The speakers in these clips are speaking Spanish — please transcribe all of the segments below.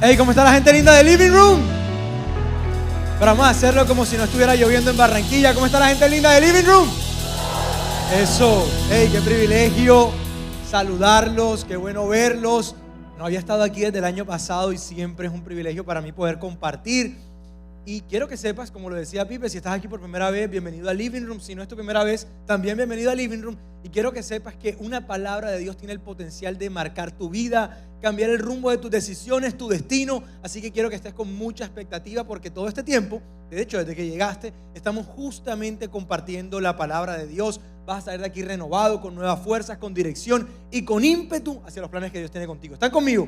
Hey, ¿cómo está la gente linda de Living Room? Pero vamos a hacerlo como si no estuviera lloviendo en Barranquilla. ¿Cómo está la gente linda de Living Room? Eso. Hey, qué privilegio saludarlos, qué bueno verlos. No había estado aquí desde el año pasado y siempre es un privilegio para mí poder compartir. Y quiero que sepas, como lo decía Pipe, si estás aquí por primera vez, bienvenido a Living Room. Si no es tu primera vez, también bienvenido a Living Room. Y quiero que sepas que una palabra de Dios tiene el potencial de marcar tu vida, cambiar el rumbo de tus decisiones, tu destino. Así que quiero que estés con mucha expectativa, porque todo este tiempo, de hecho desde que llegaste, estamos justamente compartiendo la palabra de Dios. Vas a salir de aquí renovado, con nuevas fuerzas, con dirección y con ímpetu hacia los planes que Dios tiene contigo. ¿Están conmigo?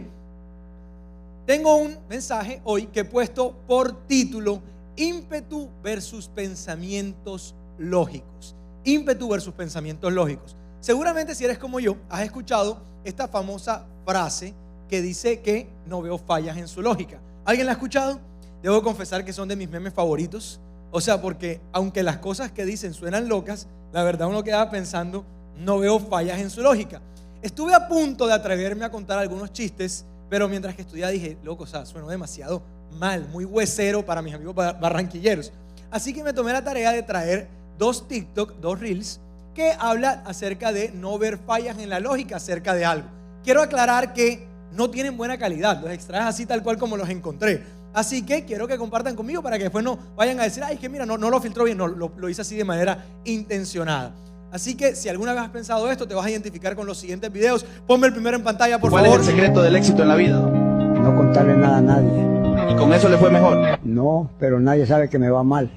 Tengo un mensaje hoy que he puesto por título: ímpetu versus pensamientos lógicos. Ímpetu versus pensamientos lógicos. Seguramente, si eres como yo, has escuchado esta famosa frase que dice que no veo fallas en su lógica. ¿Alguien la ha escuchado? Debo confesar que son de mis memes favoritos. O sea, porque aunque las cosas que dicen suenan locas, la verdad uno queda pensando, no veo fallas en su lógica. Estuve a punto de atreverme a contar algunos chistes, pero mientras que estudiaba dije, loco, o sea, suena demasiado mal, muy huesero para mis amigos barranquilleros. Así que me tomé la tarea de traer dos TikTok, dos Reels, que hablan acerca de no ver fallas en la lógica acerca de algo. Quiero aclarar que no tienen buena calidad, los extraes así tal cual como los encontré. Así que quiero que compartan conmigo para que después no vayan a decir, ay, que mira, no lo filtró bien, no, lo hice así de manera intencionada. Así que si alguna vez has pensado esto, te vas a identificar con los siguientes videos. Ponme el primero en pantalla, por favor. ¿Cuál es el secreto del éxito en la vida? No contarle nada a nadie. ¿Y con eso le fue mejor? No, pero nadie sabe que me va mal.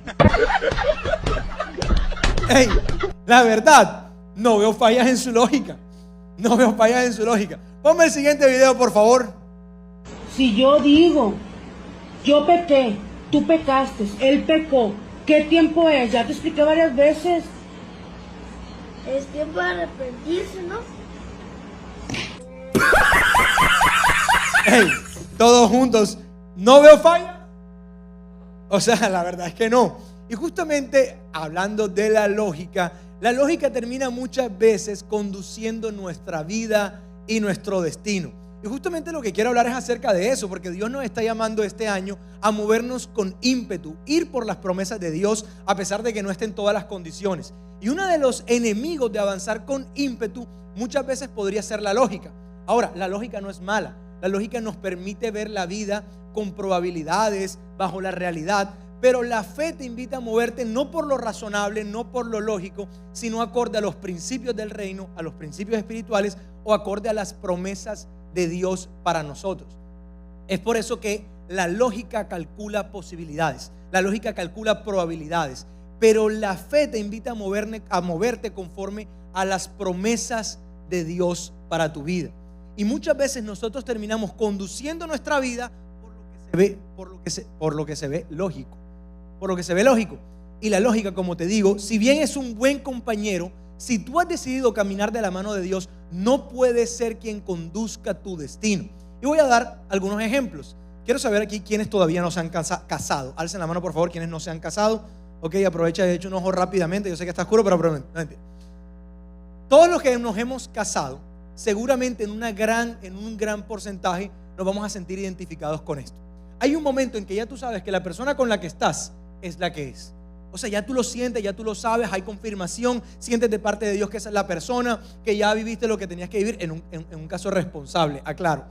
Hey, la verdad, no veo fallas en su lógica. No veo fallas en su lógica. Ponme el siguiente video, por favor. Si yo digo, yo pequé, tú pecaste, él pecó, ¿qué tiempo es? Ya te expliqué varias veces. Es tiempo de arrepentirse, ¿no? Hey, todos juntos, ¿no veo falla? O sea, la verdad es que no. Y justamente hablando de la lógica termina muchas veces conduciendo nuestra vida y nuestro destino. Y justamente lo que quiero hablar es acerca de eso, porque Dios nos está llamando este año a movernos con ímpetu, ir por las promesas de Dios a pesar de que no estén todas las condiciones. Y uno de los enemigos de avanzar con ímpetu muchas veces podría ser la lógica. Ahora, la lógica no es mala. La lógica nos permite ver la vida con probabilidades, bajo la realidad, pero la fe te invita a moverte no por lo razonable, no por lo lógico, sino acorde a los principios del reino, a los principios espirituales o acorde a las promesas de Dios para nosotros. Es por eso que la lógica calcula posibilidades, la lógica calcula probabilidades, pero la fe te invita a moverte conforme a las promesas de Dios para tu vida. Y muchas veces nosotros terminamos conduciendo nuestra vida por lo que se ve lógico. Por lo que se ve lógico. Y la lógica, como te digo, si bien es un buen compañero, si tú has decidido caminar de la mano de Dios, no puede ser quien conduzca tu destino. Y voy a dar algunos ejemplos. Quiero saber aquí quiénes todavía no se han casado. Alcen la mano, por favor, quienes no se han casado. Ok, aprovecha, de hecho, un ojo rápidamente. Yo sé que está oscuro, pero no entiendo. Todos los que nos hemos casado, seguramente en un gran porcentaje nos vamos a sentir identificados con esto. Hay un momento en que ya tú sabes que la persona con la que estás es la que es. O sea, ya tú lo sientes, ya tú lo sabes, hay confirmación, sientes de parte de Dios que esa es la persona, que ya viviste lo que tenías que vivir en un caso responsable, aclaro.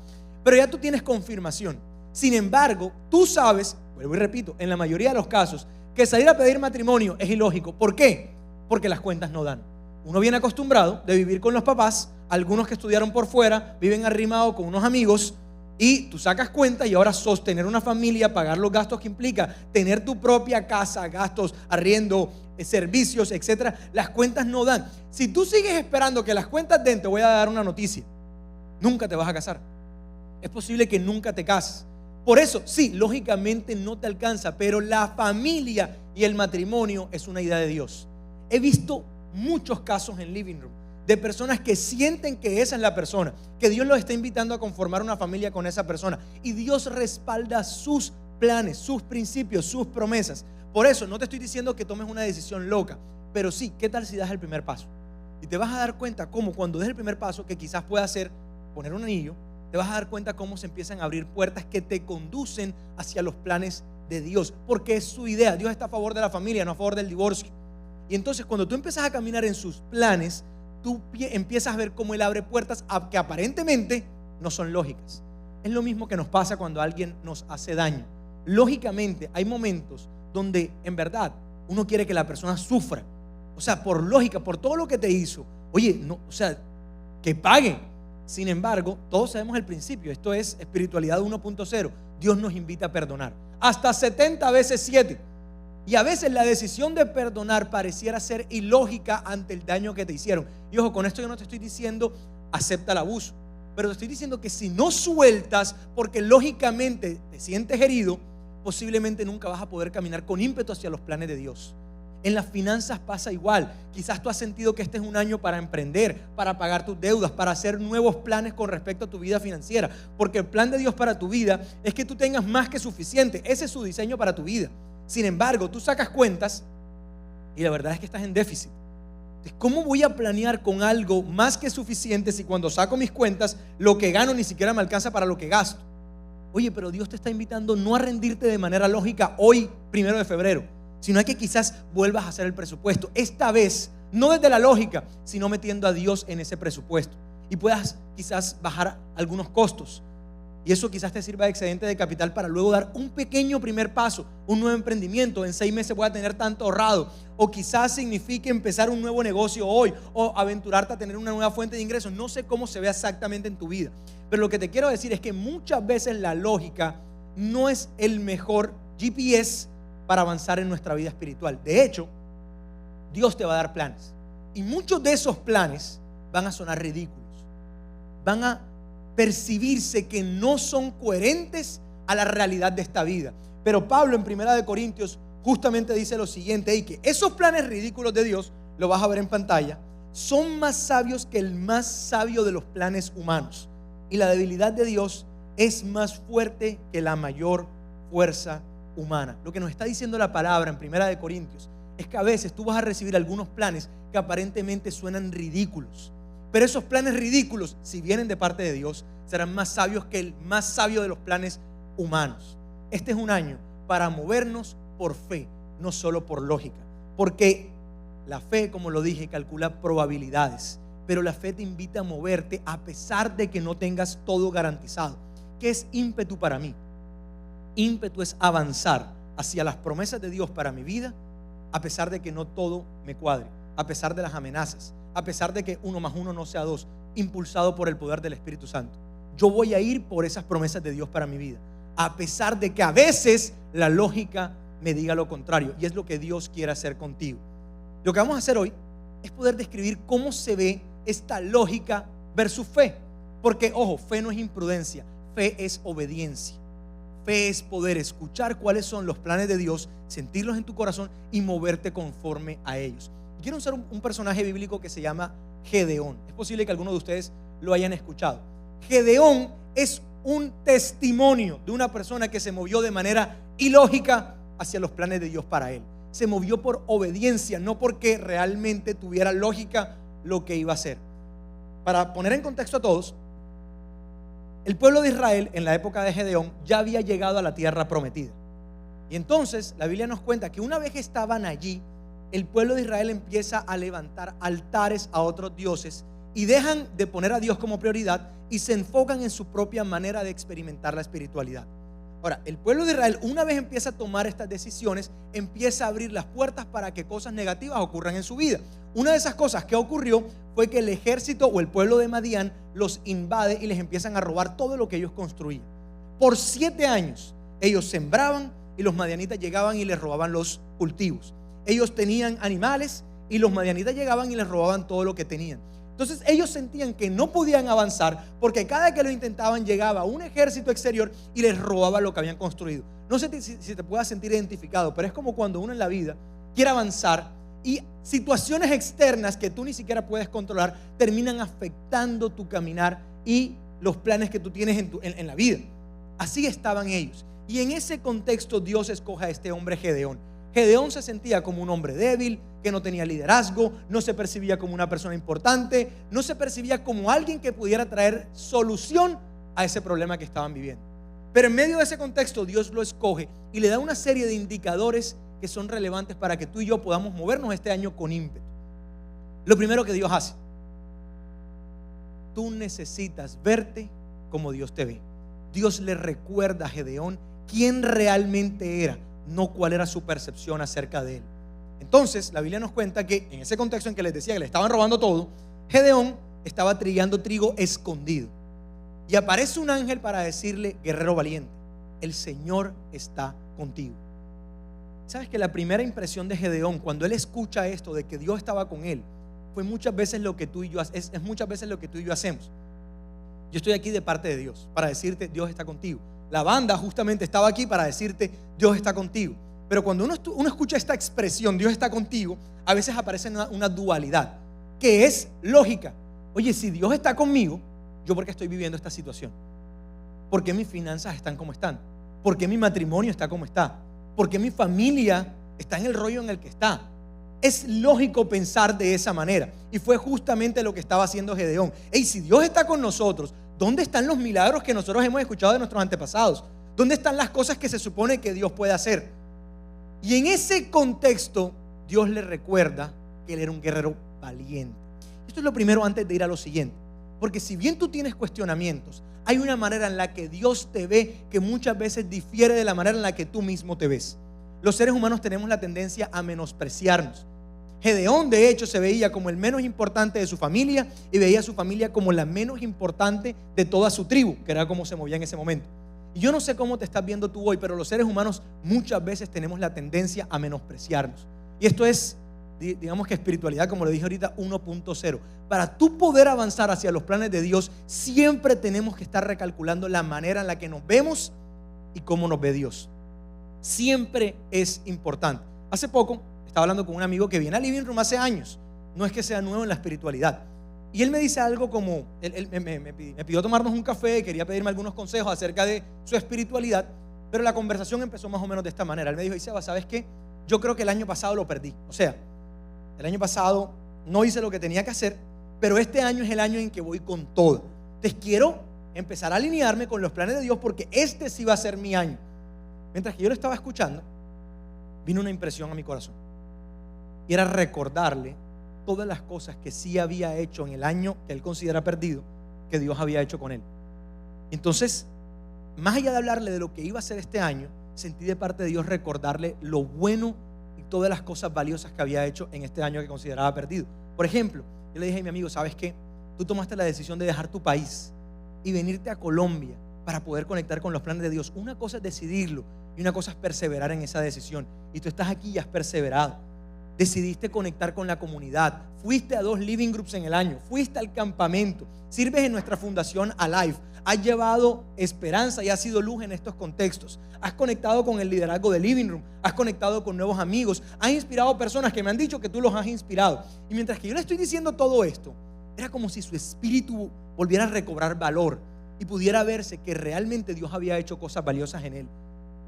Pero ya tú tienes confirmación. Sin embargo, tú sabes, vuelvo y repito, en la mayoría de los casos, que salir a pedir matrimonio es ilógico. ¿Por qué? Porque las cuentas no dan. Uno viene acostumbrado de vivir con los papás, algunos que estudiaron por fuera, viven arrimados con unos amigos, y tú sacas cuenta y ahora sostener una familia, pagar los gastos que implica, tener tu propia casa, gastos, arriendo, servicios, etcétera, las cuentas no dan. Si tú sigues esperando que las cuentas den, te voy a dar una noticia: nunca te vas a casar. Es posible que nunca te cases. Por eso, sí, lógicamente no te alcanza, pero la familia y el matrimonio es una idea de Dios. He visto muchos casos en Living Room de personas que sienten que esa es la persona, que Dios los está invitando a conformar una familia con esa persona, y Dios respalda sus planes, sus principios, sus promesas. Por eso no te estoy diciendo que tomes una decisión loca, pero sí, ¿qué tal si das el primer paso? Y te vas a dar cuenta cómo cuando des el primer paso, que quizás pueda ser poner un anillo, te vas a dar cuenta cómo se empiezan a abrir puertas que te conducen hacia los planes de Dios, porque es su idea. Dios está a favor de la familia, no a favor del divorcio. Y entonces cuando tú empiezas a caminar en sus planes, tú empiezas a ver cómo Él abre puertas que aparentemente no son lógicas. Es lo mismo que nos pasa cuando alguien nos hace daño. Lógicamente hay momentos donde en verdad uno quiere que la persona sufra. O sea, por lógica, por todo lo que te hizo. Oye, no, o sea, que pague. Sin embargo, todos sabemos el principio. Esto es espiritualidad 1.0. Dios nos invita a perdonar hasta 70 veces 7. Y a veces la decisión de perdonar pareciera ser ilógica ante el daño que te hicieron. Y ojo, con esto yo no te estoy diciendo acepta el abuso, pero te estoy diciendo que si no sueltas porque lógicamente te sientes herido, posiblemente nunca vas a poder caminar con ímpetu hacia los planes de Dios. En las finanzas pasa igual. Quizás tú has sentido que este es un año para emprender, para pagar tus deudas, para hacer nuevos planes con respecto a tu vida financiera, porque el plan de Dios para tu vida es que tú tengas más que suficiente. Ese es su diseño para tu vida. Sin embargo, tú sacas cuentas y la verdad es que estás en déficit. Entonces, ¿cómo voy a planear con algo más que suficiente si cuando saco mis cuentas lo que gano ni siquiera me alcanza para lo que gasto? Oye, pero Dios te está invitando no a rendirte de manera lógica hoy, 1 de febrero, sino a que quizás vuelvas a hacer el presupuesto. Esta vez, no desde la lógica, sino metiendo a Dios en ese presupuesto. Y puedas quizás bajar algunos costos. Y eso quizás te sirva de excedente de capital para luego dar un pequeño primer paso, un nuevo emprendimiento. En 6 meses voy a tener tanto ahorrado. O quizás signifique empezar un nuevo negocio hoy, o aventurarte a tener una nueva fuente de ingresos. No sé cómo se ve exactamente en tu vida, pero lo que te quiero decir es que muchas veces la lógica no es el mejor GPS para avanzar en nuestra vida espiritual. De hecho, Dios te va a dar planes, y muchos de esos planes van a sonar ridículos, van a percibirse que no son coherentes a la realidad de esta vida. Pero Pablo en 1 Corintios justamente dice lo siguiente, y que esos planes ridículos de Dios, lo vas a ver en pantalla, son más sabios que el más sabio de los planes humanos, y la debilidad de Dios es más fuerte que la mayor fuerza humana. Lo que nos está diciendo la palabra en 1 Corintios es que a veces tú vas a recibir algunos planes que aparentemente suenan ridículos, pero esos planes ridículos, si vienen de parte de Dios, serán más sabios que el más sabio de los planes humanos. Este es un año para movernos por fe, no solo por lógica, porque la fe, como lo dije, calcula probabilidades, pero la fe te invita a moverte a pesar de que no tengas todo garantizado. ¿Qué es ímpetu para mí? Ímpetu es avanzar hacia las promesas de Dios para mi vida, a pesar de que no todo me cuadre, a pesar de las amenazas, a pesar de que 1 más 1 no sea 2, impulsado por el poder del Espíritu Santo. Yo voy a ir por esas promesas de Dios para mi vida, a pesar de que a veces la lógica me diga lo contrario, y es lo que Dios quiere hacer contigo. Lo que vamos a hacer hoy es poder describir cómo se ve esta lógica versus fe, porque ojo, fe no es imprudencia, fe es obediencia. Fe es poder escuchar cuáles son los planes de Dios, sentirlos en tu corazón y moverte conforme a ellos. Quiero usar un personaje bíblico que se llama Gedeón. Es posible que algunos de ustedes lo hayan escuchado. Gedeón es un testimonio de una persona que se movió de manera ilógica hacia los planes de Dios para él. Se movió por obediencia, no porque realmente tuviera lógica lo que iba a hacer. Para poner en contexto a todos, el pueblo de Israel en la época de Gedeón ya había llegado a la tierra prometida. Y entonces la Biblia nos cuenta que una vez que estaban allí, el pueblo de Israel empieza a levantar altares a otros dioses y dejan de poner a Dios como prioridad y se enfocan en su propia manera de experimentar la espiritualidad. Ahora, el pueblo de Israel, una vez empieza a tomar estas decisiones, empieza a abrir las puertas para que cosas negativas ocurran en su vida. Una de esas cosas que ocurrió fue que el ejército o el pueblo de Madián los invade y les empiezan a robar todo lo que ellos construían. Por 7 años ellos sembraban y los madianitas llegaban y les robaban los cultivos. Ellos tenían animales y los madianitas llegaban y les robaban todo lo que tenían. Entonces ellos sentían que no podían avanzar porque cada que lo intentaban llegaba un ejército exterior y les robaba lo que habían construido. No sé si te puedas sentir identificado, pero es como cuando uno en la vida quiere avanzar y situaciones externas que tú ni siquiera puedes controlar terminan afectando tu caminar y los planes que tú tienes en la vida. Así estaban ellos. Y en ese contexto Dios escoge a este hombre Gedeón. Gedeón se sentía como un hombre débil, que no tenía liderazgo, no se percibía como una persona importante, no se percibía como alguien que pudiera traer solución a ese problema que estaban viviendo. Pero en medio de ese contexto Dios lo escoge y le da una serie de indicadores que son relevantes para que tú y yo podamos movernos este año con ímpetu. Lo primero que Dios hace: tú necesitas verte como Dios te ve. Dios le recuerda a Gedeón quién realmente era, no cuál era su percepción acerca de él. Entonces la Biblia nos cuenta que en ese contexto en que les decía que le estaban robando todo, Gedeón estaba trillando trigo escondido, y aparece un ángel para decirle: guerrero valiente, el Señor está contigo. ¿Sabes que la primera impresión de Gedeón cuando él escucha esto de que Dios estaba con él fue muchas veces lo que tú y yo es muchas veces lo que tú y yo hacemos? Yo estoy aquí de parte de Dios para decirte: Dios está contigo. La banda justamente estaba aquí para decirte: Dios está contigo. Pero cuando uno escucha esta expresión, Dios está contigo, a veces aparece una dualidad que es lógica. Oye, si Dios está conmigo, ¿yo por qué estoy viviendo esta situación? ¿Por qué mis finanzas están como están? ¿Por qué mi matrimonio está como está? ¿Por qué mi familia está en el rollo en el que está? Es lógico pensar de esa manera, y fue justamente lo que estaba haciendo Gedeón. Hey, si Dios está con nosotros, ¿dónde están los milagros que nosotros hemos escuchado de nuestros antepasados? ¿Dónde están las cosas que se supone que Dios puede hacer? Y en ese contexto Dios le recuerda que él era un guerrero valiente. Esto es lo primero antes de ir a lo siguiente, porque si bien tú tienes cuestionamientos, hay una manera en la que Dios te ve que muchas veces difiere de la manera en la que tú mismo te ves. Los seres humanos tenemos la tendencia a menospreciarnos. Gedeón, de hecho, se veía como el menos importante de su familia y veía a su familia como la menos importante de toda su tribu, que era como se movía en ese momento. Y yo no sé cómo te estás viendo tú hoy, pero los seres humanos muchas veces tenemos la tendencia a menospreciarnos. Y esto es, digamos que espiritualidad, como le dije ahorita, 1.0. Para tú poder avanzar hacia los planes de Dios, siempre tenemos que estar recalculando la manera en la que nos vemos y cómo nos ve Dios. Siempre es importante. Hace poco estaba hablando con un amigo que viene a Living Room hace años. No es que sea nuevo en la espiritualidad. Y él me dice algo como, él me pidió tomarnos un café, quería pedirme algunos consejos acerca de su espiritualidad, pero la conversación empezó más o menos de esta manera. Él me dijo: Seba, ¿sabes qué? Yo creo que el año pasado lo perdí. O sea, el año pasado no hice lo que tenía que hacer, pero este año es el año en que voy con todo. Entonces quiero empezar a alinearme con los planes de Dios, porque este sí va a ser mi año. Mientras que yo lo estaba escuchando, vino una impresión a mi corazón, y era recordarle todas las cosas que sí había hecho en el año que él considera perdido, que Dios había hecho con él. Entonces, más allá de hablarle de lo que iba a hacer este año, sentí de parte de Dios recordarle lo bueno y todas las cosas valiosas que había hecho en este año que consideraba perdido. Por ejemplo, yo le dije a mi amigo: ¿sabes qué? Tú tomaste la decisión de dejar tu país y venirte a Colombia para poder conectar con los planes de Dios. Una cosa es decidirlo y una cosa es perseverar en esa decisión. Y tú estás aquí y has perseverado. Decidiste conectar con la comunidad, fuiste a 2 living groups en el año, fuiste al campamento, sirves en nuestra fundación Alive, has llevado esperanza y has sido luz en estos contextos, has conectado con el liderazgo de Living Room, has conectado con nuevos amigos, has inspirado personas que me han dicho que tú los has inspirado. Y mientras que yo le estoy diciendo todo esto, era como si su espíritu volviera a recobrar valor y pudiera verse que realmente Dios había hecho cosas valiosas en él.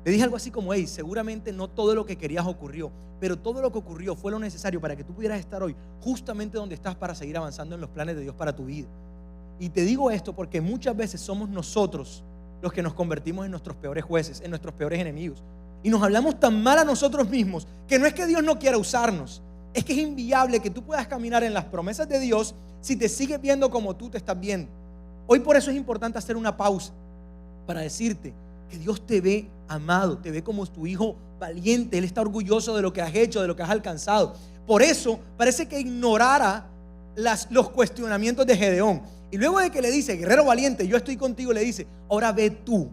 Le dije algo así como: hey, seguramente no todo lo que querías ocurrió, pero todo lo que ocurrió fue lo necesario para que tú pudieras estar hoy justamente donde estás, para seguir avanzando en los planes de Dios para tu vida. Y te digo esto porque muchas veces somos nosotros los que nos convertimos en nuestros peores jueces, en nuestros peores enemigos, y nos hablamos tan mal a nosotros mismos que no es que Dios no quiera usarnos, es que es inviable que tú puedas caminar en las promesas de Dios si te sigues viendo como tú te estás viendo. Hoy por eso es importante hacer una pausa para decirte que Dios te ve amado, te ve como tu hijo valiente. Él está orgulloso de lo que has hecho, de lo que has alcanzado. Por eso parece que ignorara los cuestionamientos de Gedeón. Y luego de que le dice: guerrero valiente, yo estoy contigo, le dice: ahora ve tú,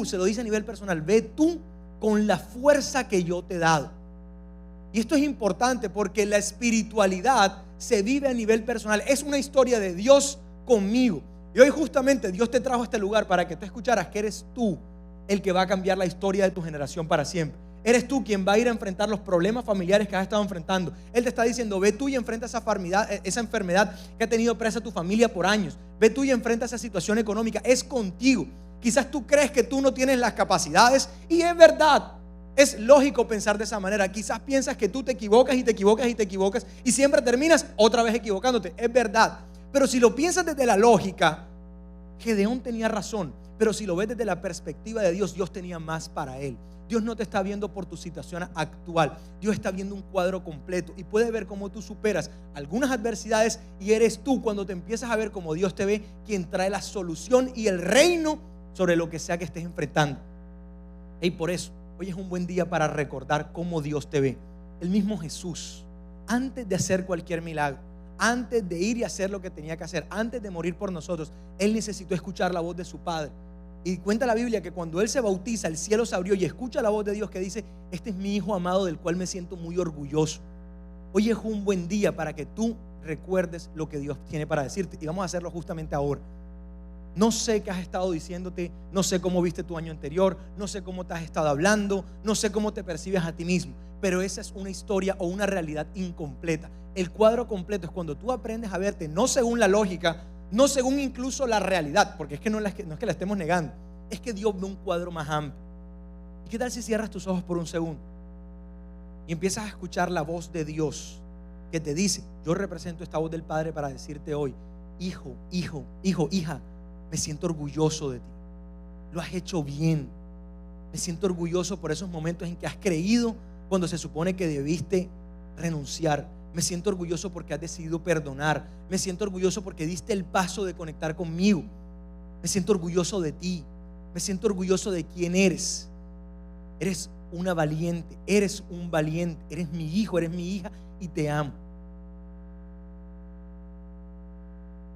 se lo dice a nivel personal, ve tú con la fuerza que yo te he dado. Y esto es importante porque la espiritualidad se vive a nivel personal. Es una historia de Dios conmigo. Y hoy justamente Dios te trajo a este lugar para que tú escucharas que eres tú el que va a cambiar la historia de tu generación para siempre. Eres tú quien va a ir a enfrentar los problemas familiares que has estado enfrentando. Él te está diciendo: ve tú y enfrenta esa enfermedad que ha tenido presa tu familia por años. Ve tú y enfrenta esa situación económica. Es contigo. Quizás tú crees que tú no tienes las capacidades, y es verdad. Es lógico pensar de esa manera. Quizás piensas que tú te equivocas y te equivocas y te equivocas y siempre terminas otra vez equivocándote. Es verdad. Pero si lo piensas desde la lógica, Gedeón tenía razón, pero si lo ves desde la perspectiva de Dios, Dios tenía más para él. Dios no te está viendo por tu situación actual. Dios está viendo un cuadro completo y puede ver cómo tú superas algunas adversidades, y eres tú, cuando te empiezas a ver como Dios te ve, quien trae la solución y el reino sobre lo que sea que estés enfrentando. Y por eso hoy es un buen día para recordar cómo Dios te ve. El mismo Jesús, antes de hacer cualquier milagro, antes de ir y hacer lo que tenía que hacer, antes de morir por nosotros, Él necesitó escuchar la voz de su Padre. Y cuenta la Biblia que cuando Él se bautiza, el cielo se abrió y escucha la voz de Dios que dice: este es mi Hijo amado, del cual me siento muy orgulloso. Hoy es un buen día para que tú recuerdes lo que Dios tiene para decirte, y vamos a hacerlo justamente ahora. No sé qué has estado diciéndote, no sé cómo viste tu año anterior, no sé cómo te has estado hablando, no sé cómo te percibes a ti mismo, pero esa es una historia o una realidad incompleta. El cuadro completo es cuando tú aprendes a verte no según la lógica, no según incluso la realidad, porque es que no es que la estemos negando, es que Dios ve un cuadro más amplio. ¿Y qué tal si cierras tus ojos por un segundo y empiezas a escuchar la voz de Dios que te dice: yo represento esta voz del Padre para decirte hoy: hijo, hija, me siento orgulloso de ti, lo has hecho bien, me siento orgulloso por esos momentos en que has creído cuando se supone que debiste renunciar, me siento orgulloso porque has decidido perdonar, me siento orgulloso porque diste el paso de conectar conmigo, me siento orgulloso de ti, me siento orgulloso de quién eres. Eres una valiente, eres un valiente, eres mi hijo, eres mi hija y te amo.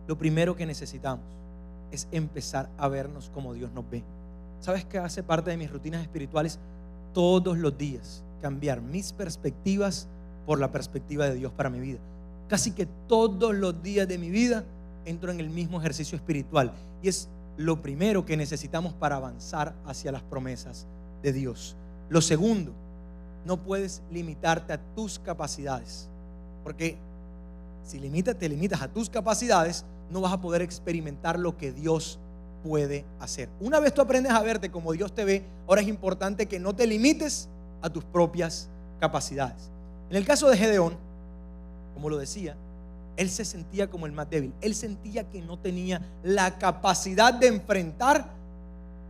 Lo primero que necesitamos es empezar a vernos como Dios nos ve. ¿Sabes qué hace parte de mis rutinas espirituales? Todos los días cambiar mis perspectivas por la perspectiva de Dios para mi vida. Casi que todos los días de mi vida entro en el mismo ejercicio espiritual, y es lo primero que necesitamos para avanzar hacia las promesas de Dios. Lo segundo, no puedes limitarte a tus capacidades, porque si te limitas a tus capacidades, no vas a poder experimentar lo que Dios puede hacer. Una vez tú aprendes a verte como Dios te ve, ahora es importante que no te limites a tus propias capacidades. En el caso de Gedeón, como lo decía, él se sentía como el más débil. Él sentía que no tenía la capacidad de enfrentar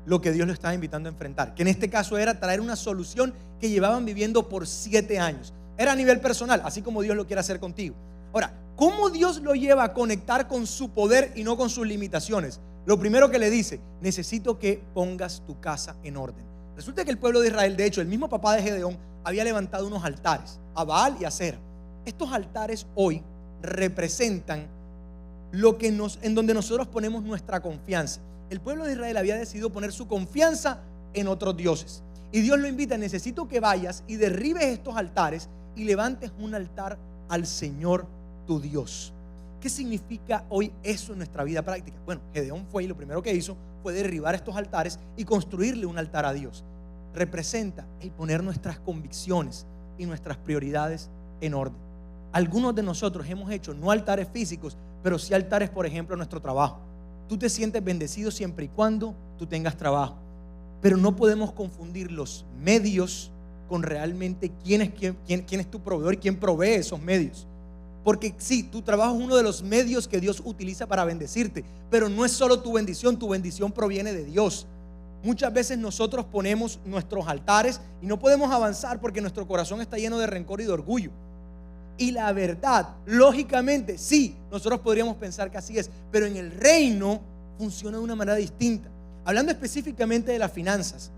lo que Dios lo estaba invitando a enfrentar, que en este caso era traer una solución que llevaban viviendo por 7 años. Era a nivel personal, así como Dios lo quiere hacer contigo. Ahora, ¿cómo Dios lo lleva a conectar con su poder y no con sus limitaciones? Lo primero que le dice: necesito que pongas tu casa en orden. Resulta que el pueblo de Israel, de hecho, el mismo papá de Gedeón, había levantado unos altares, a Baal y a Sera. Estos altares hoy representan en donde nosotros ponemos nuestra confianza. El pueblo de Israel había decidido poner su confianza en otros dioses, y Dios lo invita: necesito que vayas y derribes estos altares y levantes un altar al Señor tu Dios. ¿Qué significa hoy eso en nuestra vida práctica? Bueno, Gedeón fue y lo primero que hizo fue derribar estos altares y construirle un altar a Dios. Representa el poner nuestras convicciones y nuestras prioridades en orden. Algunos de nosotros hemos hecho no altares físicos, pero sí altares, por ejemplo, en nuestro trabajo. Tú te sientes bendecido siempre y cuando tú tengas trabajo, pero no podemos confundir los medios con realmente quién es tu proveedor y quién provee esos medios. Porque sí, tu trabajo es uno de los medios que Dios utiliza para bendecirte, pero no es solo tu bendición proviene de Dios. Muchas veces nosotros ponemos nuestros altares y no podemos avanzar porque nuestro corazón está lleno de rencor y de orgullo. Y la verdad, lógicamente, sí, nosotros podríamos pensar que así es, pero en el reino funciona de una manera distinta. Hablando específicamente de las finanzas,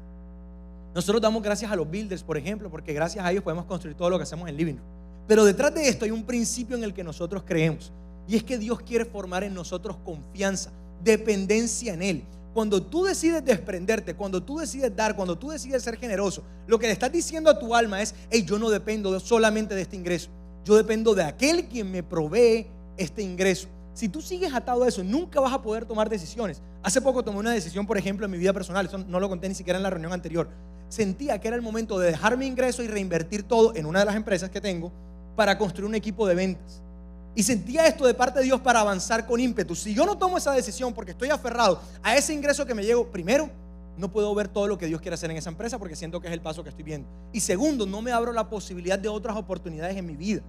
nosotros damos gracias a los builders, por ejemplo, porque gracias a ellos podemos construir todo lo que hacemos en Living Room. Pero detrás de esto hay un principio en el que nosotros creemos, y es que Dios quiere formar en nosotros confianza, dependencia en Él. Cuando tú decides desprenderte, cuando tú decides dar, cuando tú decides ser generoso, lo que le estás diciendo a tu alma es: hey, yo no dependo solamente de este ingreso, yo dependo de aquel quien me provee este ingreso. Si tú sigues atado a eso, nunca vas a poder tomar decisiones. Hace poco tomé una decisión, por ejemplo, en mi vida personal. Eso no lo conté ni siquiera en la reunión anterior. Sentía que era el momento de dejar mi ingreso y reinvertir todo en una de las empresas que tengo para construir un equipo de ventas. Y sentía esto de parte de Dios para avanzar con ímpetu. Si yo no tomo esa decisión porque estoy aferrado a ese ingreso que me llegó, primero, no puedo ver todo lo que Dios quiere hacer en esa empresa porque siento que es el paso que estoy viendo. Y segundo, no me abro la posibilidad de otras oportunidades en mi vida.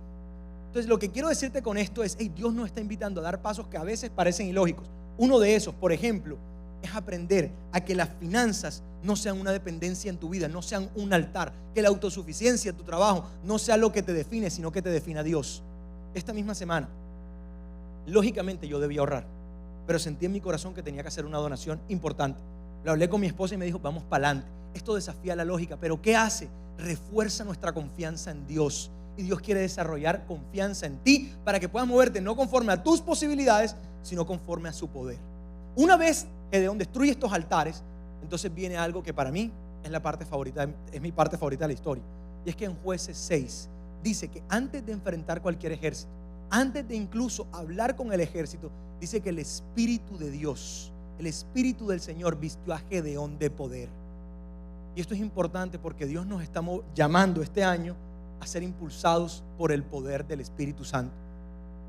Entonces, lo que quiero decirte con esto es: hey, Dios nos está invitando a dar pasos que a veces parecen ilógicos. Uno de esos, por ejemplo, es aprender a que las finanzas no sean una dependencia en tu vida, no sean un altar, que la autosuficiencia, tu trabajo, no sea lo que te define, sino que te defina Dios. Esta misma semana, lógicamente yo debía ahorrar, pero sentí en mi corazón que tenía que hacer una donación importante. Lo hablé con mi esposa y me dijo, vamos para adelante. Esto desafía la lógica, pero ¿qué hace? Refuerza nuestra confianza en Dios. Y Dios quiere desarrollar confianza en ti para que puedas moverte no conforme a tus posibilidades, sino conforme a su poder. Una vez Gedeón destruye estos altares, entonces viene algo que para mí es la parte favorita, es mi parte favorita de la historia. Y es que en Jueces 6 dice que antes de enfrentar cualquier ejército, antes de incluso hablar con el ejército, dice que el Espíritu de Dios, el Espíritu del Señor vistió a Gedeón de poder. Y esto es importante porque Dios nos está llamando este año a ser impulsados por el poder del Espíritu Santo.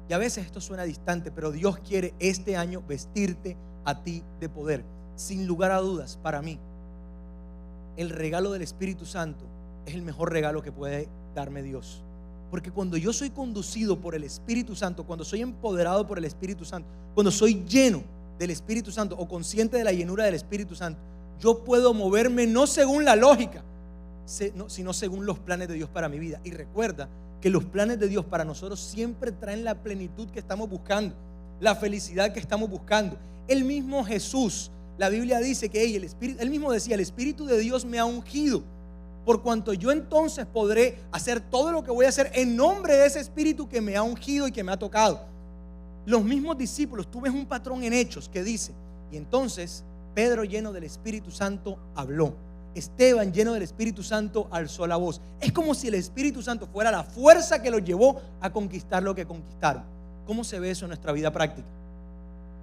Y a veces esto suena distante, pero Dios quiere este año vestirte a ti de poder. Sin lugar a dudas, para mí, el regalo del Espíritu Santo es el mejor regalo que puede darme Dios. Porque cuando yo soy conducido por el Espíritu Santo, cuando soy empoderado por el Espíritu Santo, cuando soy lleno del Espíritu Santo o consciente de la llenura del Espíritu Santo, yo puedo moverme no según la lógica, sino según los planes de Dios para mi vida. Y recuerda que los planes de Dios para nosotros siempre traen la plenitud que estamos buscando, la felicidad que estamos buscando. El mismo Jesús, la Biblia dice que él mismo decía, el Espíritu de Dios me ha ungido, por cuanto yo entonces podré hacer todo lo que voy a hacer en nombre de ese Espíritu que me ha ungido y que me ha tocado. Los mismos discípulos, tú ves un patrón en Hechos que dice, y entonces Pedro, lleno del Espíritu Santo, habló. Esteban, lleno del Espíritu Santo, alzó la voz. Es como si el Espíritu Santo fuera la fuerza que los llevó a conquistar lo que conquistaron. ¿Cómo se ve eso en nuestra vida práctica?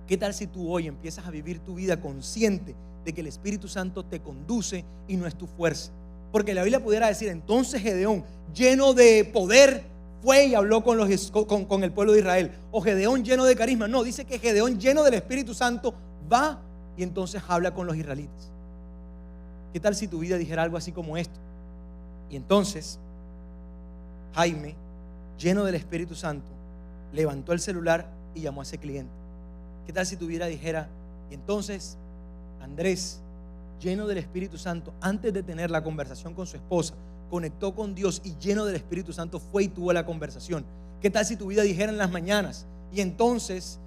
¿Qué tal si tú hoy empiezas a vivir tu vida consciente de que el Espíritu Santo te conduce y no es tu fuerza? Porque la Biblia pudiera decir, entonces Gedeón, lleno de poder, fue y habló con el pueblo de Israel. O Gedeón, lleno de carisma. No, dice que Gedeón, lleno del Espíritu Santo, va y entonces habla con los israelitas. ¿Qué tal si tu vida dijera algo así como esto? Y entonces Jaime, lleno del Espíritu Santo, levantó el celular y llamó a ese cliente. ¿Qué tal si tu vida dijera, y entonces Andrés, lleno del Espíritu Santo, antes de tener la conversación con su esposa, conectó con Dios y lleno del Espíritu Santo fue y tuvo la conversación? ¿Qué tal si tu vida dijera en las mañanas, y entonces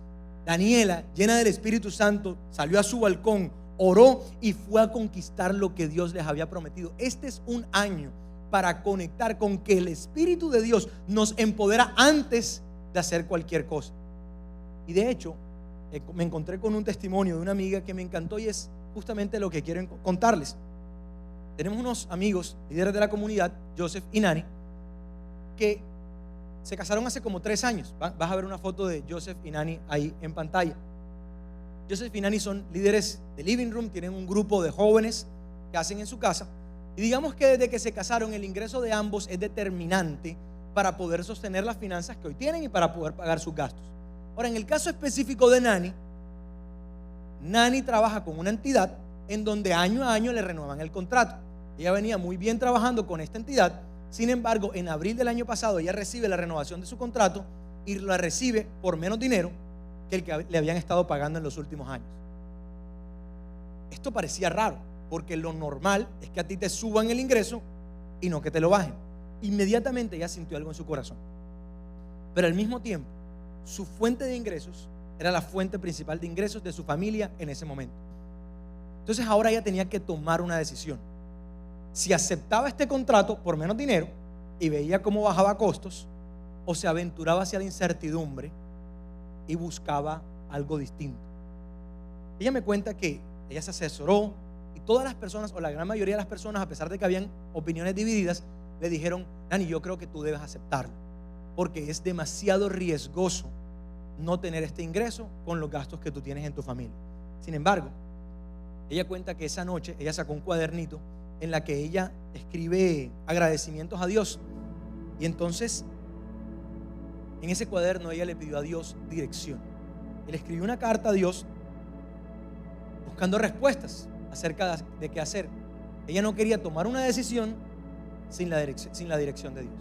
Daniela, llena del Espíritu Santo, salió a su balcón, oró y fue a conquistar lo que Dios les había prometido? Este es un año para conectar con que el Espíritu de Dios nos empodera antes de hacer cualquier cosa. Y de hecho, me encontré con un testimonio de una amiga que me encantó y es justamente lo que quiero contarles. Tenemos unos amigos, líderes de la comunidad, Joseph y Nani, que se casaron hace como 3 años. Vas a ver una foto de Joseph y Nani ahí en pantalla. Joseph y Nani son líderes de Living Room, tienen un grupo de jóvenes que hacen en su casa. Y digamos que desde que se casaron, el ingreso de ambos es determinante para poder sostener las finanzas que hoy tienen y para poder pagar sus gastos. Ahora, en el caso específico de Nani trabaja con una entidad en donde año a año le renuevan el contrato. Ella venía muy bien trabajando con esta entidad. Sin embargo, en abril del año pasado ella recibe la renovación de su contrato y la recibe por menos dinero que el que le habían estado pagando en los últimos años. Esto parecía raro, porque lo normal es que a ti te suban el ingreso y no que te lo bajen. Inmediatamente ella sintió algo en su corazón. Pero al mismo tiempo, su fuente de ingresos era la fuente principal de ingresos de su familia en ese momento. Entonces ahora ella tenía que tomar una decisión. Si aceptaba este contrato por menos dinero y veía cómo bajaba costos, o se aventuraba hacia la incertidumbre y buscaba algo distinto. Ella me cuenta que ella se asesoró y todas las personas, o la gran mayoría de las personas, a pesar de que habían opiniones divididas, le dijeron: Nani, yo creo que tú debes aceptarlo, porque es demasiado riesgoso no tener este ingreso con los gastos que tú tienes en tu familia. Sin embargo, ella cuenta que esa noche ella sacó un cuadernito en la que ella escribe agradecimientos a Dios, y entonces en ese cuaderno ella le pidió a Dios dirección. Él escribió una carta a Dios buscando respuestas acerca de qué hacer. Ella no quería tomar una decisión sin la dirección de Dios.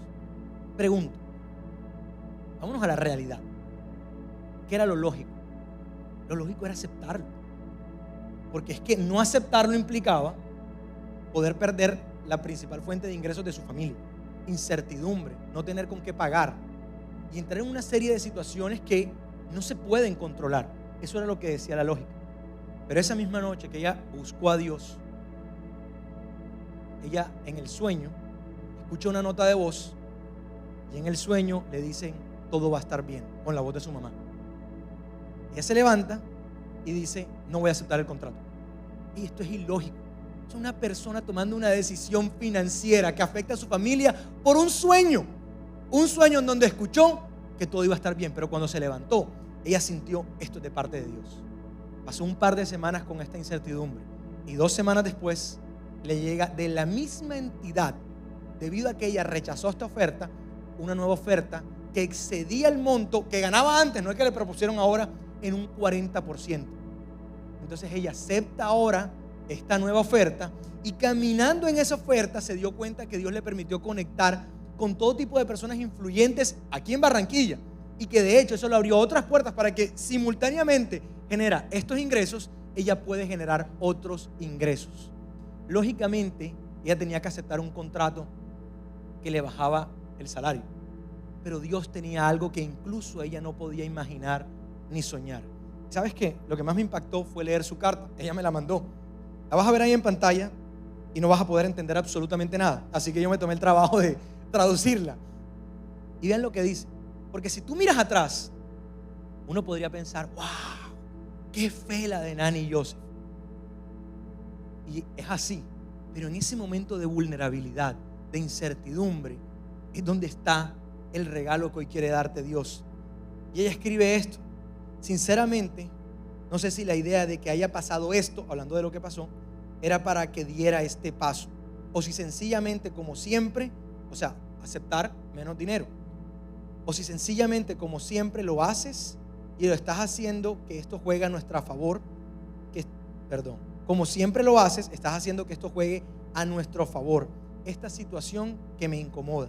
Pregunto, vámonos a la realidad. ¿Qué era lo lógico? Lo lógico era aceptarlo. Porque es que no aceptarlo implicaba poder perder la principal fuente de ingresos de su familia, incertidumbre, no tener con qué pagar y entrar en una serie de situaciones que no se pueden controlar. Eso era lo que decía la lógica. Pero esa misma noche que ella buscó a Dios, ella en el sueño escucha una nota de voz y en el sueño le dicen: todo va a estar bien, con la voz de su mamá. Ella se levanta y dice: no voy a aceptar el contrato. Y esto es ilógico. Es una persona tomando una decisión financiera que afecta a su familia por un sueño en donde escuchó que todo iba a estar bien, pero cuando se levantó, ella sintió: esto es de parte de Dios. Pasó un par de semanas con esta incertidumbre y 2 semanas después le llega de la misma entidad, debido a que ella rechazó esta oferta, una nueva oferta que excedía el monto que ganaba antes, no es que le propusieron ahora, en un 40%. Entonces ella acepta ahora esta nueva oferta y caminando en esa oferta se dio cuenta que Dios le permitió conectar con todo tipo de personas influyentes aquí en Barranquilla y que de hecho eso le abrió otras puertas para que simultáneamente genera estos ingresos, ella puede generar otros ingresos. Lógicamente ella tenía que aceptar un contrato que le bajaba el salario, pero Dios tenía algo que incluso ella no podía imaginar ni soñar. ¿Sabes qué? Lo que más me impactó fue leer su carta. Ella me la mandó. La vas a ver ahí en pantalla y no vas a poder entender absolutamente nada. Así que yo me tomé el trabajo de traducirla. Y vean lo que dice. Porque si tú miras atrás, uno podría pensar: wow, qué fe la de Nani y Joseph. Y es así. Pero en ese momento de vulnerabilidad, de incertidumbre, es donde está el regalo que hoy quiere darte Dios. Y ella escribe esto: sinceramente, no sé si la idea de que haya pasado esto, hablando de lo que pasó, era para que diera este paso, o si sencillamente, como siempre, o sea, aceptar menos dinero, o si sencillamente, como siempre, lo haces y lo estás haciendo que esto juegue a nuestra favor, como siempre lo haces, estás haciendo que esto juegue a nuestro favor, esta situación que me incomoda.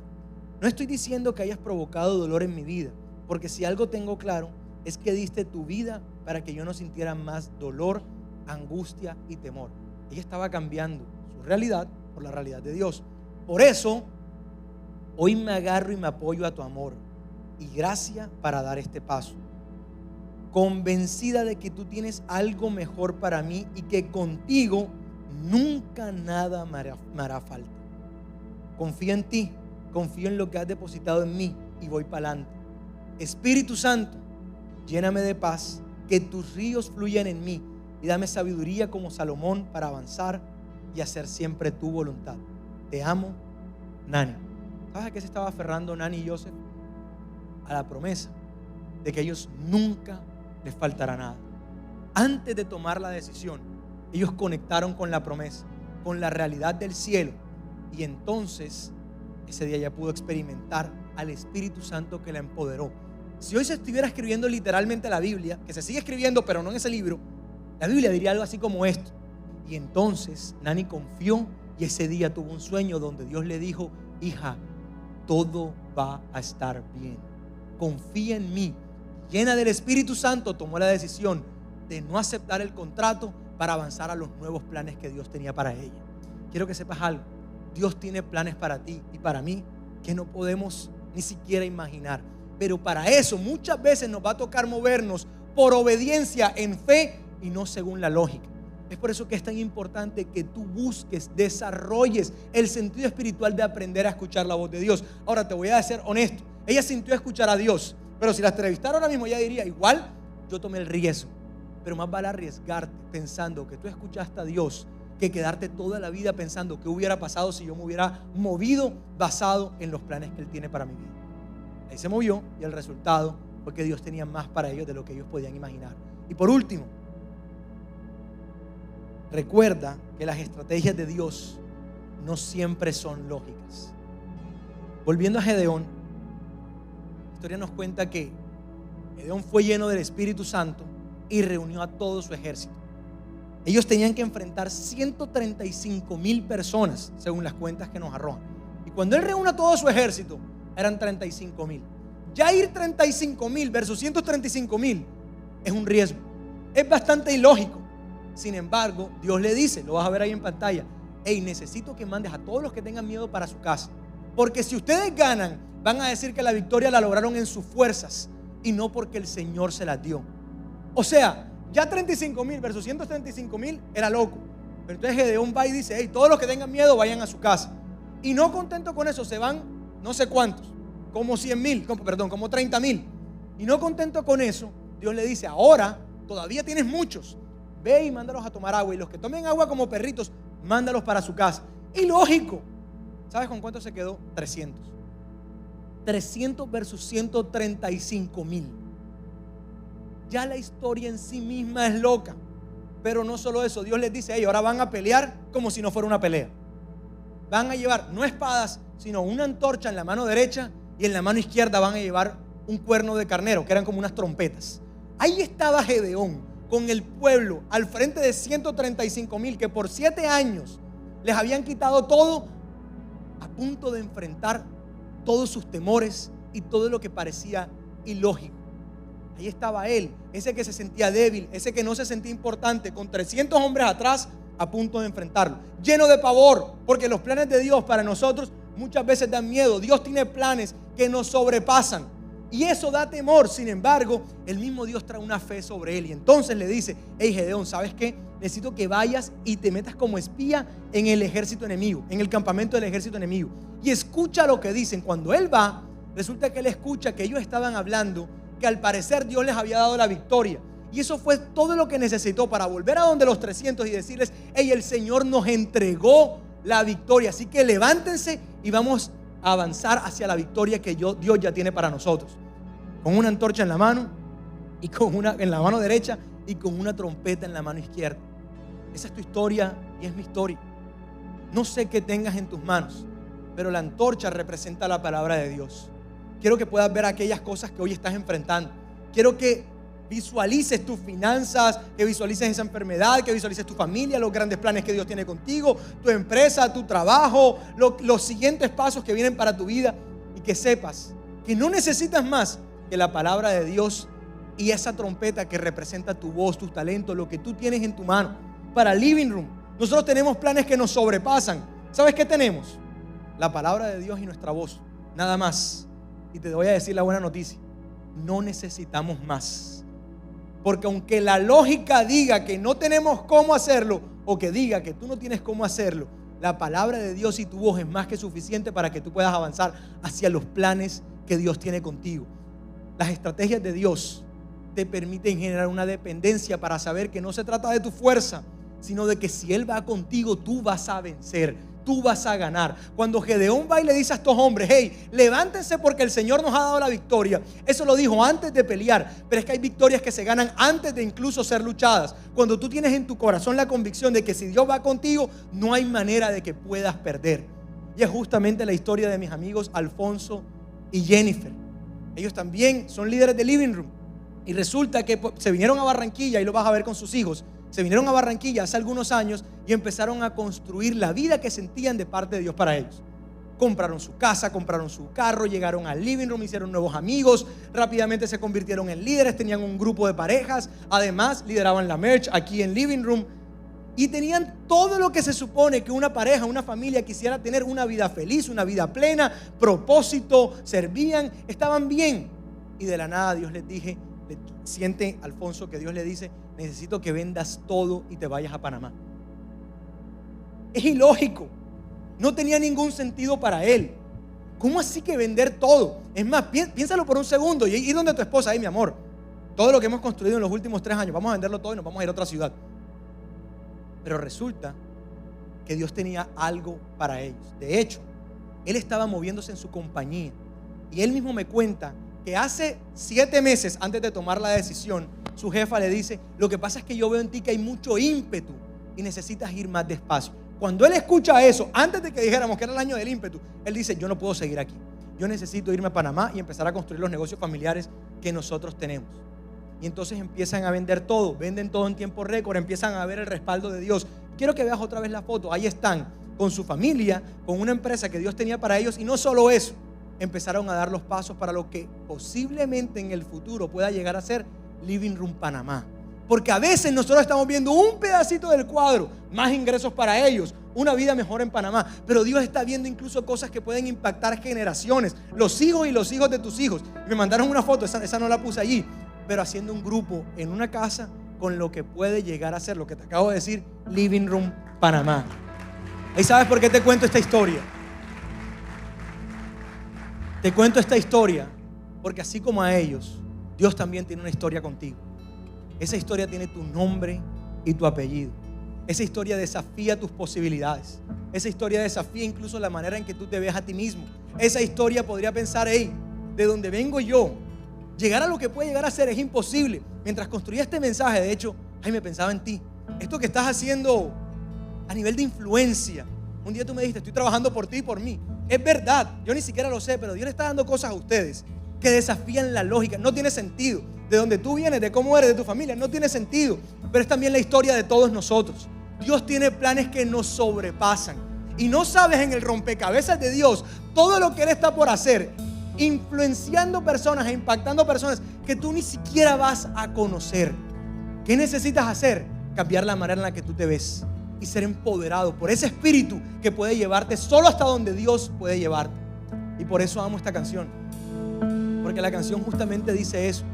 No estoy diciendo que hayas provocado dolor en mi vida, porque si algo tengo claro es que diste tu vida para que yo no sintiera más dolor, angustia y temor. Ella estaba cambiando su realidad por la realidad de Dios. Por eso, hoy me agarro y me apoyo a tu amor y gracia para dar este paso, convencida de que tú tienes algo mejor para mí y que contigo nunca nada me hará falta. Confío en ti, confío en lo que has depositado en mí y voy para adelante. Espíritu Santo, lléname de paz, que tus ríos fluyan en mí y dame sabiduría como Salomón para avanzar y hacer siempre tu voluntad. Te amo, Nani. ¿Sabes a qué se estaba aferrando Nani y Joseph? A la promesa de que ellos nunca les faltará nada. Antes de tomar la decisión, ellos conectaron con la promesa, con la realidad del cielo, y entonces ese día ya pudo experimentar al Espíritu Santo que la empoderó. Si hoy se estuviera escribiendo literalmente la Biblia, que se sigue escribiendo pero no en ese libro, la Biblia diría algo así como esto: y entonces Nani confió y ese día tuvo un sueño donde Dios le dijo: hija, todo va a estar bien, confía en mí. Llena del Espíritu Santo, tomó la decisión de no aceptar el contrato para avanzar a los nuevos planes que Dios tenía para ella. Quiero que sepas algo: Dios tiene planes para ti y para mí que no podemos ni siquiera imaginar. Pero para eso muchas veces nos va a tocar movernos por obediencia en fe y no según la lógica. Es por eso que es tan importante que tú busques, desarrolles el sentido espiritual de aprender a escuchar la voz de Dios. Ahora te voy a ser honesto, ella sintió escuchar a Dios, pero si la entrevistara ahora mismo ella diría: igual yo tomé el riesgo. Pero más vale arriesgarte pensando que tú escuchaste a Dios que quedarte toda la vida pensando qué hubiera pasado si yo me hubiera movido basado en los planes que Él tiene para mi vida. Ahí se movió y el resultado fue que Dios tenía más para ellos de lo que ellos podían imaginar. Y por último, recuerda que las estrategias de Dios no siempre son lógicas. Volviendo a Gedeón, la historia nos cuenta que Gedeón fue lleno del Espíritu Santo y reunió a todo su ejército. Ellos tenían que enfrentar 135,000 personas, según las cuentas que nos arrojan. Y cuando él reúne a todo su ejército, eran 35,000. Ya ir 35,000 versus 135,000 es un riesgo. Es bastante ilógico. Sin embargo, Dios le dice, lo vas a ver ahí en pantalla: hey, necesito que mandes a todos los que tengan miedo para su casa, porque si ustedes ganan, van a decir que la victoria la lograron en sus fuerzas y no porque el Señor se las dio. O sea, ya 35,000 versus 135,000 era loco. Pero entonces Gedeón va y dice: hey, todos los que tengan miedo vayan a su casa. Y no contento con eso, se van no sé cuántos, como 100,000, como 30,000. Y no contento con eso, Dios le dice: ahora todavía tienes muchos, ve y mándalos a tomar agua, y los que tomen agua como perritos, mándalos para su casa. Y lógico, ¿sabes con cuánto se quedó? 300 versus 135,000. Ya la historia en sí misma es loca. Pero no solo eso, Dios les dice: hey, ahora van a pelear como si no fuera una pelea. Van a llevar no espadas, sino una antorcha en la mano derecha, y en la mano izquierda van a llevar un cuerno de carnero, que eran como unas trompetas. Ahí estaba Gedeón con el pueblo al frente de 135,000 que por 7 años les habían quitado todo, a punto de enfrentar todos sus temores y todo lo que parecía ilógico. Ahí estaba él, ese que se sentía débil, ese que no se sentía importante, con 300 hombres atrás, a punto de enfrentarlo, lleno de pavor, porque los planes de Dios para nosotros muchas veces dan miedo. Dios tiene planes que nos sobrepasan y eso da temor. Sin embargo, el mismo Dios trae una fe sobre él, y entonces le dice: hey, Gedeón, ¿sabes qué? Necesito que vayas y te metas como espía en el ejército enemigo, en el campamento del ejército enemigo, y escucha lo que dicen. Cuando él va, resulta que él escucha que ellos estaban hablando que al parecer Dios les había dado la victoria, y eso fue todo lo que necesitó para volver a donde los 300 y decirles: hey, el Señor nos entregó la victoria, así que levántense y vamos a avanzar hacia la victoria que Dios ya tiene para nosotros. Con una antorcha en la mano, y con una en la mano derecha, y con una trompeta en la mano izquierda. Esa es tu historia y es mi historia. No sé qué tengas en tus manos, pero la antorcha representa la palabra de Dios. Quiero que puedas ver aquellas cosas que hoy estás enfrentando. Quiero que visualices tus finanzas, que visualices esa enfermedad, que visualices tu familia, los grandes planes que Dios tiene contigo, tu empresa, tu trabajo, los siguientes pasos que vienen para tu vida, y que sepas que no necesitas más que la palabra de Dios y esa trompeta que representa tu voz, tus talentos, lo que tú tienes en tu mano. Para Living Room, nosotros tenemos planes que nos sobrepasan. ¿Sabes qué tenemos? La palabra de Dios y nuestra voz, nada más. Y te voy a decir la buena noticia: no necesitamos más. Porque aunque la lógica diga que no tenemos cómo hacerlo, o que diga que tú no tienes cómo hacerlo, la palabra de Dios y tu voz es más que suficiente para que tú puedas avanzar hacia los planes que Dios tiene contigo. Las estrategias de Dios te permiten generar una dependencia para saber que no se trata de tu fuerza, sino de que si Él va contigo, tú vas a vencer, tú vas a ganar. Cuando Gedeón va y le dice a estos hombres: hey, levántense porque el Señor nos ha dado la victoria, eso lo dijo antes de pelear. Pero es que hay victorias que se ganan antes de incluso ser luchadas. Cuando tú tienes en tu corazón la convicción de que si Dios va contigo, no hay manera de que puedas perder. Y es justamente la historia de mis amigos Alfonso y Jennifer. Ellos también son líderes de Living Room, y resulta que se vinieron a Barranquilla, y lo vas a ver con sus hijos. Se vinieron a Barranquilla hace algunos años y empezaron a construir la vida que sentían de parte de Dios para ellos. Compraron su casa, compraron su carro, llegaron al Living Room, hicieron nuevos amigos, rápidamente se convirtieron en líderes, tenían un grupo de parejas, además lideraban la merch aquí en Living Room, y tenían todo lo que se supone que una pareja, una familia quisiera tener: una vida feliz, una vida plena, propósito, servían, estaban bien. Y de la nada Dios les dije, siente Alfonso que Dios le dice: necesito que vendas todo y te vayas a Panamá. Es ilógico, no tenía ningún sentido para él. ¿Cómo así que vender todo? Es más, piénsalo por un segundo y ir donde tu esposa: ay, mi amor, todo lo que hemos construido en los últimos 3 años, vamos a venderlo todo y nos vamos a ir a otra ciudad. Pero resulta que Dios tenía algo para ellos. De hecho, Él estaba moviéndose en su compañía, y Él mismo me cuenta que hace 7 meses antes de tomar la decisión, su jefa le dice: lo que pasa es que yo veo en ti que hay mucho ímpetu y necesitas ir más despacio. Cuando él escucha eso, antes de que dijéramos que era el año del ímpetu, él dice: yo no puedo seguir aquí, yo necesito irme a Panamá y empezar a construir los negocios familiares que nosotros tenemos. Y entonces empiezan a vender todo, venden todo en tiempo récord, empiezan a ver el respaldo de Dios. Quiero que veas otra vez la foto. Ahí están con su familia, con una empresa que Dios tenía para ellos, y no solo eso, empezaron a dar los pasos para lo que posiblemente en el futuro pueda llegar a ser Living Room Panamá. Porque a veces nosotros estamos viendo un pedacito del cuadro, más ingresos para ellos, una vida mejor en Panamá. Pero Dios está viendo incluso cosas que pueden impactar generaciones, los hijos y los hijos de tus hijos. Me mandaron una foto, esa no la puse allí, pero haciendo un grupo en una casa con lo que puede llegar a ser, lo que te acabo de decir, Living Room Panamá. ¿Y sabes por qué te cuento esta historia? Te cuento esta historia porque así como a ellos, Dios también tiene una historia contigo. Esa historia tiene tu nombre y tu apellido. Esa historia desafía tus posibilidades. Esa historia desafía incluso la manera en que tú te ves a ti mismo. Esa historia podría pensar, hey, de donde vengo yo, llegar a lo que puede llegar a ser es imposible. Mientras construía este mensaje, de hecho, ay, me pensaba en ti. Esto que estás haciendo a nivel de influencia. Un día tú me dijiste, estoy trabajando por ti y por mí. Es verdad, yo ni siquiera lo sé, pero Dios le está dando cosas a ustedes que desafían la lógica. No tiene sentido. De donde tú vienes, de cómo eres, de tu familia, no tiene sentido. Pero es también la historia de todos nosotros. Dios tiene planes que nos sobrepasan. Y no sabes en el rompecabezas de Dios todo lo que Él está por hacer, influenciando personas e impactando personas que tú ni siquiera vas a conocer. ¿Qué necesitas hacer? Cambiar la manera en la que tú te ves y ser empoderado por ese espíritu que puede llevarte solo hasta donde Dios puede llevarte. Y por eso amo esta canción, porque la canción justamente dice eso: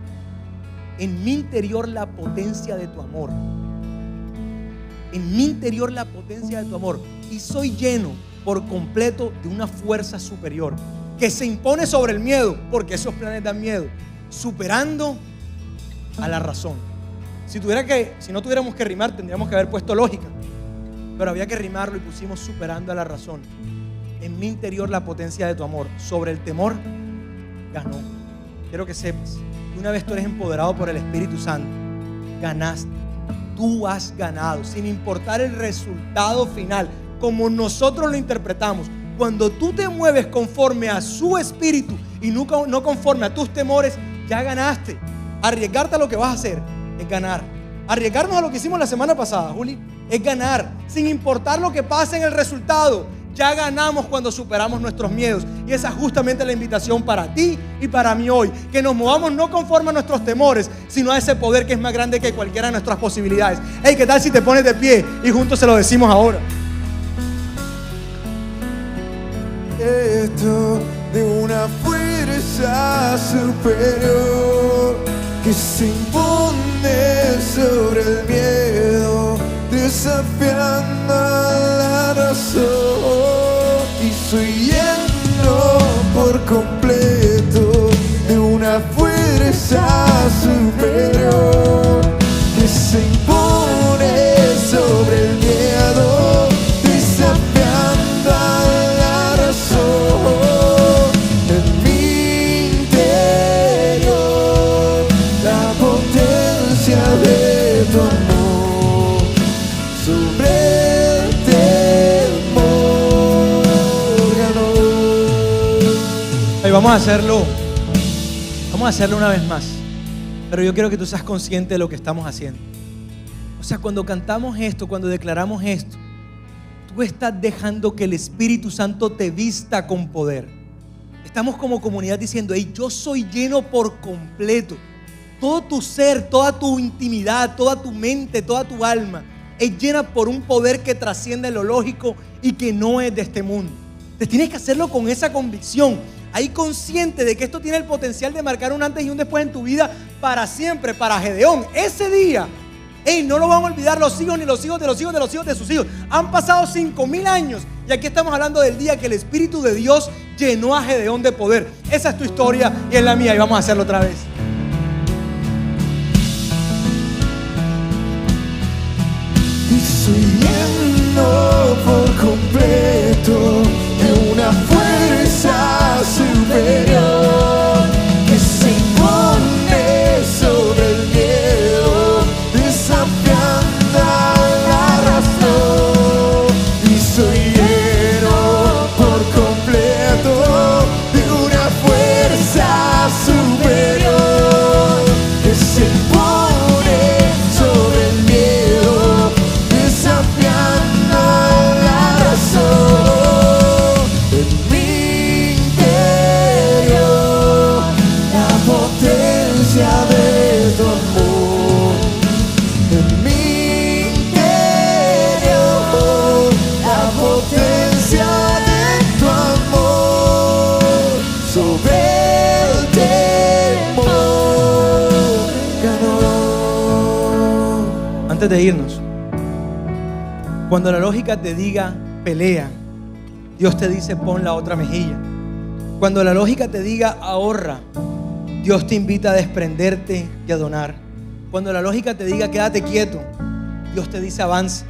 en mi interior la potencia de tu amor. En mi interior la potencia de tu amor. Y soy lleno por completo de una fuerza superior que se impone sobre el miedo, porque esos planes dan miedo, superando a la razón. Si no tuviéramos que rimar, tendríamos que haber puesto lógica, pero había que rimarlo y pusimos superando a la razón. En mi interior la potencia de tu amor sobre el temor ganó. Quiero que sepas que una vez tú eres empoderado por el Espíritu Santo, ganaste. Tú has ganado, sin importar el resultado final, como nosotros lo interpretamos. Cuando tú te mueves conforme a su espíritu y no conforme a tus temores, ya ganaste. Arriesgarte a lo que vas a hacer es ganar. Arriesgarnos a lo que hicimos la semana pasada, Juli, es ganar. Sin importar lo que pase en el resultado, ya ganamos cuando superamos nuestros miedos. Y esa es justamente la invitación para ti y para mí hoy. Que nos movamos no conforme a nuestros temores, sino a ese poder que es más grande que cualquiera de nuestras posibilidades. Hey, ¿qué tal si te pones de pie y juntos se lo decimos ahora? Esto de una fuerza superior que se impone sobre el miedo, desafiando a la razón. Y soy lleno por completo de una fuerza superior que se impone sobre el miedo, desafiando a la razón. En mi interior la potencia de tu amor sobre el temor ganó. Hey, vamos a hacerlo una vez más. Pero yo quiero que tú seas consciente de lo que estamos haciendo. O sea, cuando cantamos esto, cuando declaramos esto, tú estás dejando que el Espíritu Santo te vista con poder. Estamos como comunidad diciendo, hey, yo soy lleno por completo. Todo tu ser, toda tu intimidad, toda tu mente, toda tu alma es llena por un poder que trasciende lo lógico y que no es de este mundo. Te tienes que hacerlo con esa convicción, ahí consciente de que esto tiene el potencial de marcar un antes y un después en tu vida para siempre, para Gedeón. Ese día, hey, no lo van a olvidar los hijos, ni los hijos de los hijos de los hijos de sus hijos. Han pasado 5,000 años y aquí estamos hablando del día que el Espíritu de Dios llenó a Gedeón de poder. Esa es tu historia y es la mía, y vamos a hacerlo otra vez. Y soy lleno por completo de una fuerza superior que se impone sobre el miedo, desafiando a la razón. Y soy lleno por completo de una fuerza superior que se impone sobre el miedo, desafiando a la razón. antes de irnos, cuando la lógica te diga pelea, Dios te dice pon la otra mejilla. Cuando la lógica te diga ahorra, Dios te invita a desprenderte y a donar. Cuando la lógica te diga quédate quieto, Dios te dice avanza.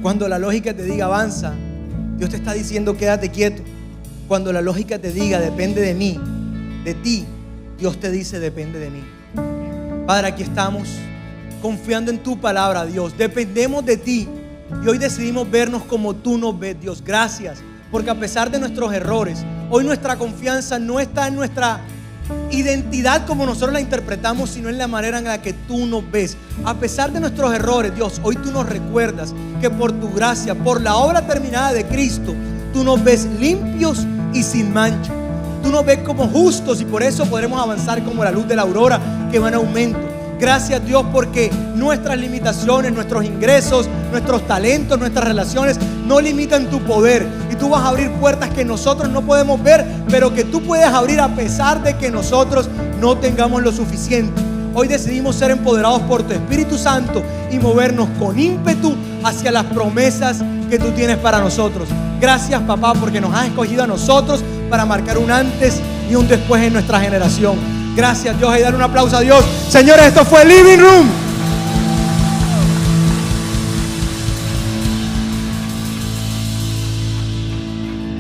Cuando la lógica te diga avanza, Dios te está diciendo quédate quieto. Cuando la lógica te diga depende de mí, de ti, Dios te dice depende de mí. Padre, aquí estamos confiando en tu palabra, Dios. Dependemos de ti y hoy decidimos vernos como tú nos ves, Dios. Gracias, porque a pesar de nuestros errores, hoy nuestra confianza no está en nuestra identidad como nosotros la interpretamos, sino en la manera en la que tú nos ves. A pesar de nuestros errores, Dios, hoy tú nos recuerdas que por tu gracia, por la obra terminada de Cristo, tú nos ves limpios y sin mancha. Tú nos ves como justos y por eso podremos avanzar como la luz de la aurora que va en aumento. Gracias, Dios, porque nuestras limitaciones, nuestros ingresos, nuestros talentos, nuestras relaciones no limitan tu poder. Y tú vas a abrir puertas que nosotros no podemos ver, pero que tú puedes abrir a pesar de que nosotros no tengamos lo suficiente. Hoy decidimos ser empoderados por tu Espíritu Santo y movernos con ímpetu hacia las promesas que tú tienes para nosotros. Gracias, papá, porque nos has escogido a nosotros para marcar un antes y un después en nuestra generación. Gracias, Dios, y dar un aplauso a Dios. Señores, esto fue Living Room.